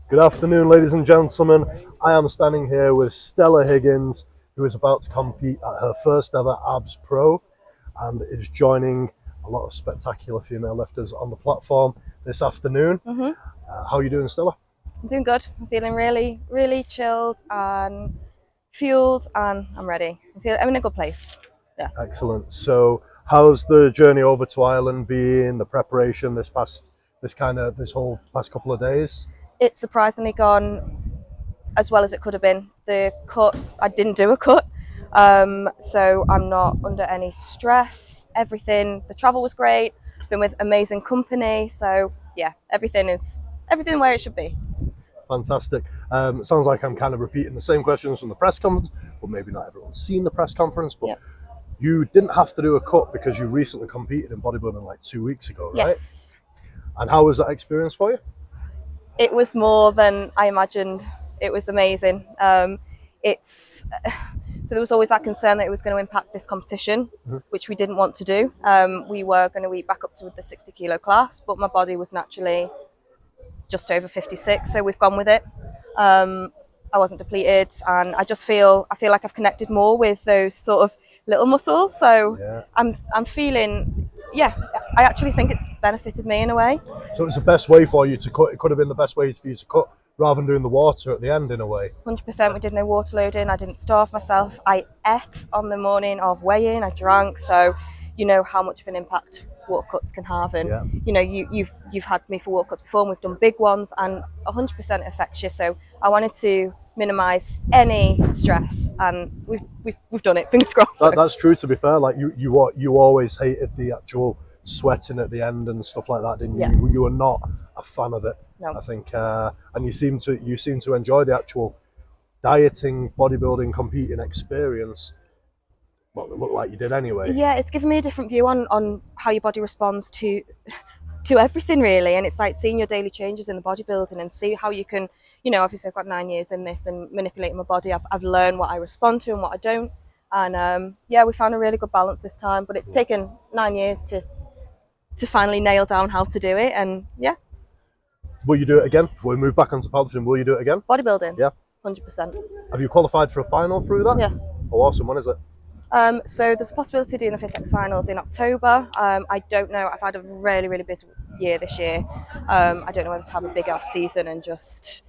Good afternoon, ladies and gentlemen. I am standing here with Stella Higgins, who is about to compete at her first ever ABS Pro and is joining a lot of spectacular female lifters on the platform this afternoon. How are you doing, Stella? I'm doing good. I'm feeling really, really chilled and fueled, and I'm ready. I'm in a good place. Yeah. Excellent. So, how's the journey over to Ireland been? The preparation this whole past couple of days? It's surprisingly gone as well as it could have been. The cut, I didn't do a cut, so I'm not under any stress. The travel was great. Been with amazing company, so yeah, everything where it should be. Fantastic. It sounds like I'm kind of repeating the same questions from the press conference, but maybe not everyone's seen the press conference. But Yep. you didn't have to do a cut because you recently competed in bodybuilding like 2 weeks ago, right? Yes, And how was that experience for you? it was more than I imagined. It was amazing. It's So there was always that concern that it was going to impact this competition, which we didn't want to do. We were going to eat back up to the 60-kilo class, but my body was naturally just over 56, so we've gone with it. I wasn't depleted, and I feel like I've connected more with those sort of little muscles. So Yeah. I'm feeling, yeah, I actually think it's benefited me in a way. So it's the best way for you to cut. It could have been the best way for you to cut rather than doing the water at the end in a way. 100%. We did no water loading. I didn't starve myself. I ate on the morning of weigh-in. I drank, so you know how much of an impact water cuts can have. And Yeah. you know, you've had me for water cuts before, and we've done big ones, and 100% affects you. So I wanted to minimise any stress, and we've done it. Fingers crossed. That's true. To be fair, like you always hated the actual sweating at the end and stuff like that, didn't you? Yeah. You were not a fan of it. No. I think, and you seem to enjoy the actual dieting, bodybuilding, competing experience. Well, it looked like you did anyway. Yeah, it's given me a different view on how your body responds to everything really, and it's like seeing your daily changes in the bodybuilding and see how you can, you know, obviously I've got 9 years in this and manipulating my body. I've learned what I respond to and what I don't, and yeah, we found a really good balance this time, but it's taken 9 years to finally nail down how to do it. And yeah, Will you do it again? Before we move back onto powerlifting, will you do it again? bodybuilding. Yeah. 100%. Have you qualified for a final through that? Yes. Oh, awesome. When is it? So there's a possibility of doing the 5X finals in October. I don't know. I've had a really, really busy year this year. I don't know whether to have a big off season and just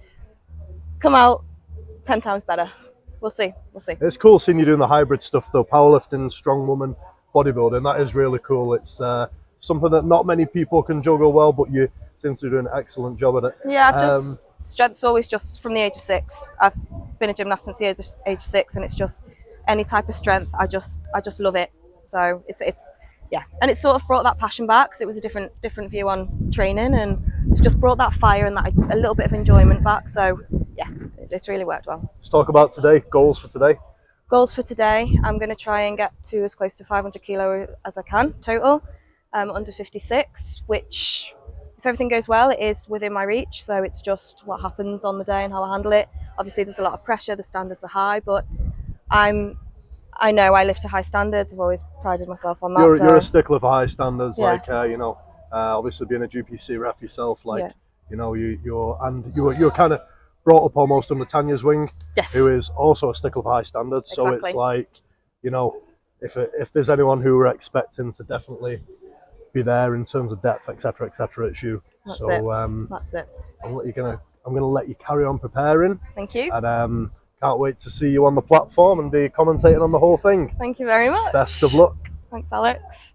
come out 10 times better. We'll see. We'll see. It's cool seeing you doing the hybrid stuff though, powerlifting, strong woman, bodybuilding. That is really cool. It's something that not many people can juggle well, but you seem to do an excellent job at it. Yeah, I've just strength's always just from the age of 6. I've been a gymnast since the age of 6, and it's just any type of strength. I just love it. So it's yeah, and it's sort of brought that passion back. So it was a different view on training, and it's just brought that fire and that a little bit of enjoyment back. So yeah, it's really worked well. Let's talk about today. Goals for today. Goals for today: I'm going to try and get to as close to 500 kilo as I can total, under 56, which, if everything goes well, it is within my reach. So it's just what happens on the day and how I handle it. Obviously, there's a lot of pressure. The standards are high, but I know I live to high standards. I've always prided myself on that. You're a stickler for high standards, Yeah. like obviously being a GPC ref yourself, like Yeah. you're kind of brought up almost under Tanya's wing, Yes. who is also a stickler for high standards. So Exactly. it's like, if there's anyone who we're expecting to definitely be there in terms of depth, etc., it's you. That's so it. That's it. I'm gonna let you carry on preparing, Thank you. and can't wait to see you on the platform and be commentating on the whole thing. Thank you very much. Best of luck. Thanks, Alex.